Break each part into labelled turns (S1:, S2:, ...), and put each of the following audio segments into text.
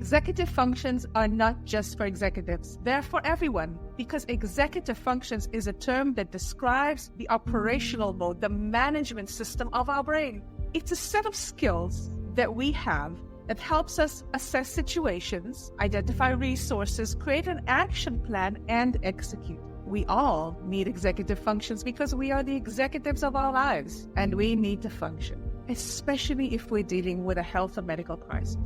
S1: Executive functions are not just for executives. They're for everyone, because executive functions is a term that describes the operational mode, the management system of our brain. It's a set of skills that we have that helps us assess situations, identify resources, create an action plan, and execute. We all need executive functions because we are the executives of our lives, and we need to function, especially if we're dealing with a health or medical crisis.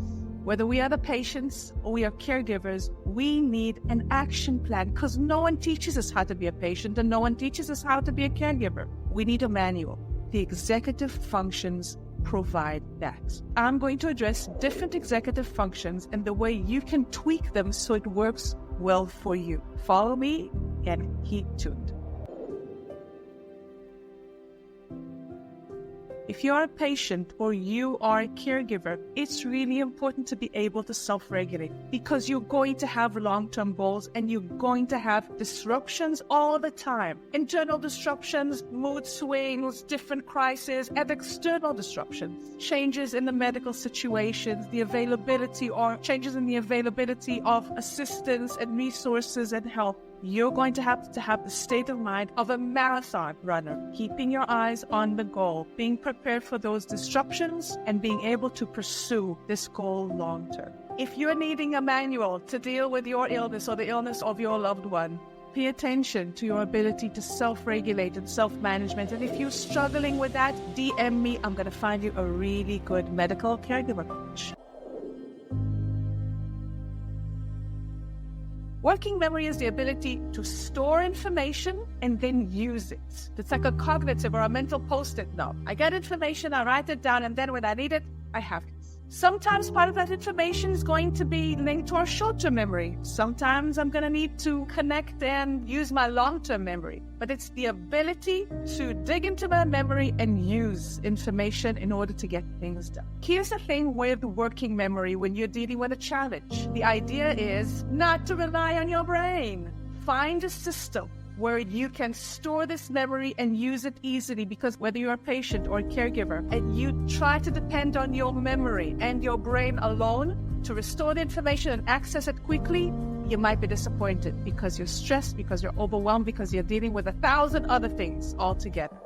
S1: Whether we are the patients or we are caregivers, we need an action plan because no one teaches us how to be a patient and no one teaches us how to be a caregiver. We need a manual. The executive functions provide that. I'm going to address different executive functions and the way you can tweak them so it works well for you. Follow me and keep tuned. If you're a patient or you are a caregiver, it's really important to be able to self-regulate because you're going to have long-term goals and you're going to have disruptions all the time. Internal disruptions, mood swings, different crises, and external disruptions. Changes in the medical situations, the availability or changes in the availability of assistance and resources and help. You're going to have the state of mind of a marathon runner, keeping your eyes on the goal, being prepared for those disruptions, and being able to pursue this goal long term. If you're needing a manual to deal with your illness or the illness of your loved one, pay attention to your ability to self-regulate and self-management. And if you're struggling with that, DM me. I'm going to find you a really good medical caregiver coach. Working memory is the ability to store information and then use it. It's like a cognitive or a mental post-it note. I get information, I write it down, and then when I need it, I have it. Sometimes part of that information is going to be linked to our short-term memory. Sometimes I'm going to need to connect and use my long-term memory. But it's the ability to dig into my memory and use information in order to get things done. Here's the thing with working memory when you're dealing with a challenge. The idea is not to rely on your brain. Find a system where you can store this memory and use it easily, because whether you're a patient or a caregiver and you try to depend on your memory and your brain alone to restore the information and access it quickly, you might be disappointed because you're stressed, because you're overwhelmed, because you're dealing with 1,000 other things altogether.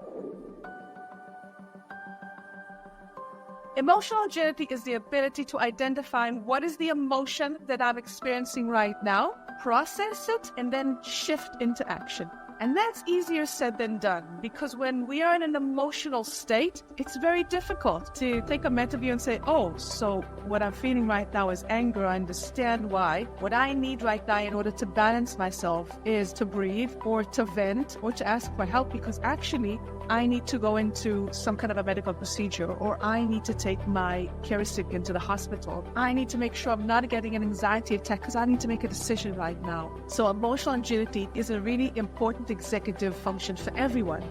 S1: Emotional agility is the ability to identify what is the emotion that I'm experiencing right now, process it, and then shift into action. And that's easier said than done, because when we are in an emotional state, it's very difficult to take a mental view and say, oh, so what I'm feeling right now is anger. I understand why. What I need right now in order to balance myself is to breathe or to vent or to ask for help, because actually I need to go into some kind of a medical procedure, or I need to take my care recipient to the hospital. I need to make sure I'm not getting an anxiety attack because I need to make a decision right now. So emotional agility is a really important executive function for everyone.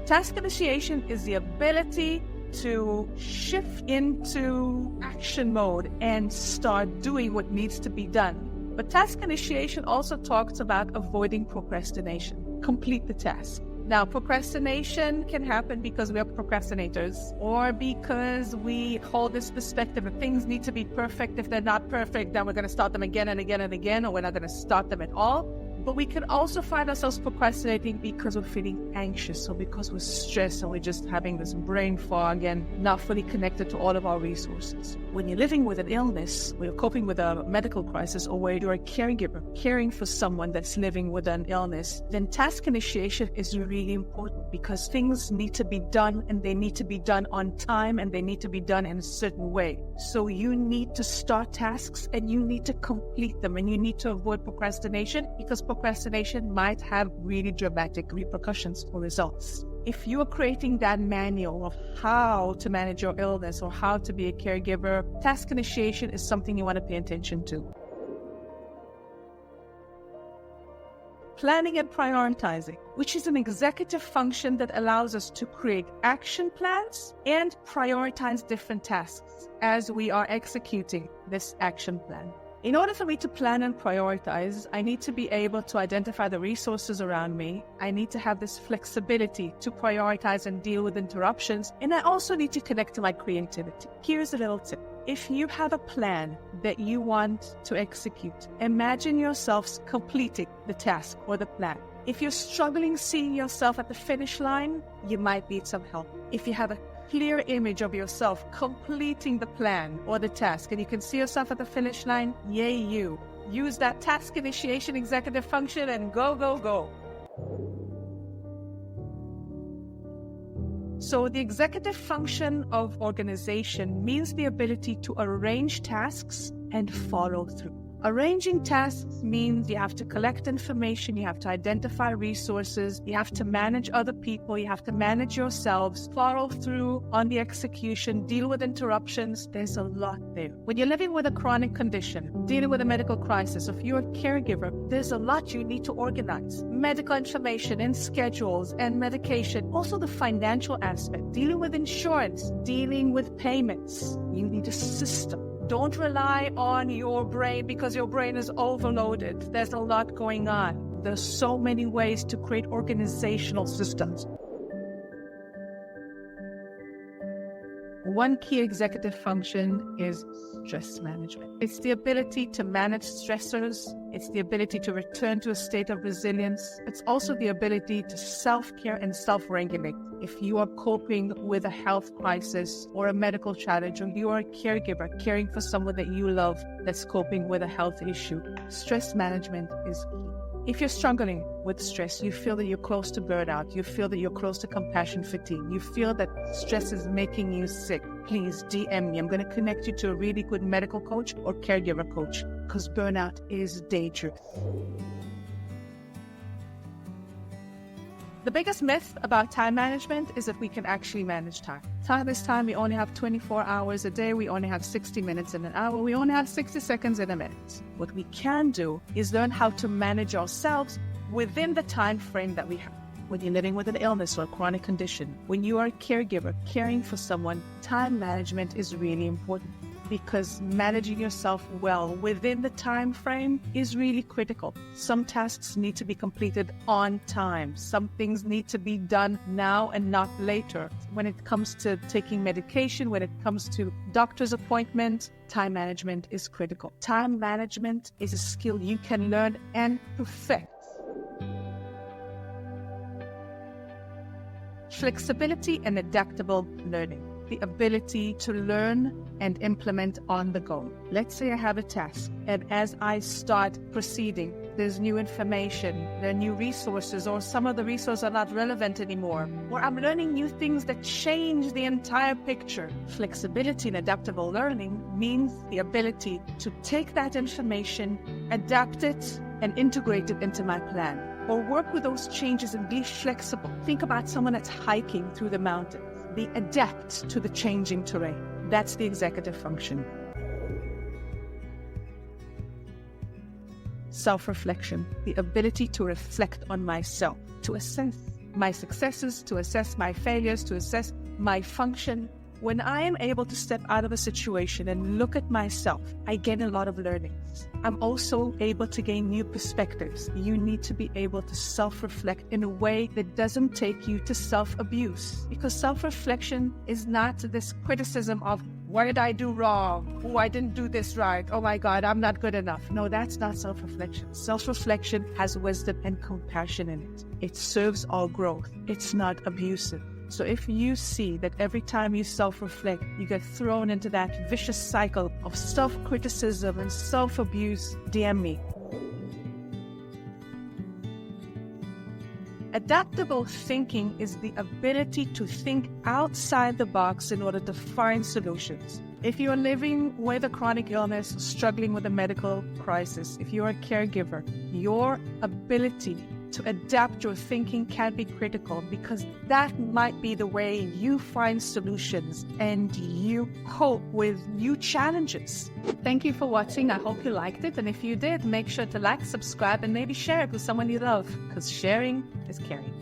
S1: Task initiation is the ability to shift into action mode and start doing what needs to be done. But task initiation also talks about avoiding procrastination. Complete the task. Now, procrastination can happen because we are procrastinators, or because we hold this perspective that things need to be perfect. If they're not perfect, then we're going to start them again and again and again, or we're not going to start them at all. But we can also find ourselves procrastinating because we're feeling anxious, or because we're stressed and we're just having this brain fog and not fully connected to all of our resources. When you're living with an illness, or you're coping with a medical crisis, or where you're a caregiver caring for someone that's living with an illness, then task initiation is really important, because things need to be done, and they need to be done on time, and they need to be done in a certain way. So you need to start tasks and you need to complete them, and you need to avoid procrastination, because procrastination might have really dramatic repercussions for results. If you are creating that manual of how to manage your illness or how to be a caregiver, task initiation is something you want to pay attention to. Planning and prioritizing, which is an executive function that allows us to create action plans and prioritize different tasks as we are executing this action plan. In order for me to plan and prioritize, I need to be able to identify the resources around me. I need to have this flexibility to prioritize and deal with interruptions. And I also need to connect to my creativity. Here's a little tip. If you have a plan that you want to execute, imagine yourselves completing the task or the plan. If you're struggling seeing yourself at the finish line, you might need some help. If you have a clear image of yourself completing the plan or the task and you can see yourself at the finish line, yay you. Use that task initiation executive function and go, go, go. So the executive function of organization means the ability to arrange tasks and follow through. Arranging tasks means you have to collect information, you have to identify resources, you have to manage other people, you have to manage yourselves, follow through on the execution, deal with interruptions. There's a lot there. When you're living with a chronic condition, dealing with a medical crisis, if you're a caregiver, there's a lot you need to organize. Medical information and schedules and medication. Also the financial aspect, dealing with insurance, dealing with payments. You need a system. Don't rely on your brain because your brain is overloaded. There's a lot going on. There's so many ways to create organizational systems. One key executive function is stress management. It's the ability to manage stressors. It's the ability to return to a state of resilience. It's also the ability to self-care and self-regulate. If you are coping with a health crisis or a medical challenge, or you are a caregiver caring for someone that you love that's coping with a health issue, stress management is key. If you're struggling with stress, you feel that you're close to burnout, you feel that you're close to compassion fatigue, you feel that stress is making you sick, please DM me. I'm going to connect you to a really good medical coach or caregiver coach because burnout is dangerous. The biggest myth about time management is that we can actually manage time. Time is time. We only have 24 hours a day. We only have 60 minutes in an hour. We only have 60 seconds in a minute. What we can do is learn how to manage ourselves within the time frame that we have. When you're living with an illness or a chronic condition, when you are a caregiver caring for someone, time management is really important. Because managing yourself well within the time frame is really critical. Some tasks need to be completed on time. Some things need to be done now and not later. When it comes to taking medication, when it comes to doctor's appointments, time management is critical. Time management is a skill you can learn and perfect. Flexibility and adaptable learning. The ability to learn and implement on the go. Let's say I have a task, and as I start proceeding, there's new information, there are new resources, or some of the resources are not relevant anymore, or I'm learning new things that change the entire picture. Flexibility and adaptable learning means the ability to take that information, adapt it, and integrate it into my plan, or work with those changes and be flexible. Think about someone that's hiking through the mountains. Be adept to the changing terrain. That's the executive function. Self-reflection, the ability to reflect on myself, to assess my successes, to assess my failures, to assess my function. When I am able to step out of a situation and look at myself, I gain a lot of learnings. I'm also able to gain new perspectives. You need to be able to self-reflect in a way that doesn't take you to self-abuse. Because self-reflection is not this criticism of, what did I do wrong? Oh, I didn't do this right. Oh my God, I'm not good enough. No, that's not self-reflection. Self-reflection has wisdom and compassion in it. It serves our growth. It's not abusive. So if you see that every time you self-reflect, you get thrown into that vicious cycle of self-criticism and self-abuse, DM me. Adaptable thinking is the ability to think outside the box in order to find solutions. If you're living with a chronic illness, struggling with a medical crisis, if you're a caregiver, your ability to adapt your thinking can be critical because that might be the way you find solutions and you cope with new challenges. Thank you for watching. I hope you liked it. And if you did, make sure to like, subscribe, and maybe share it with someone you love because sharing is caring.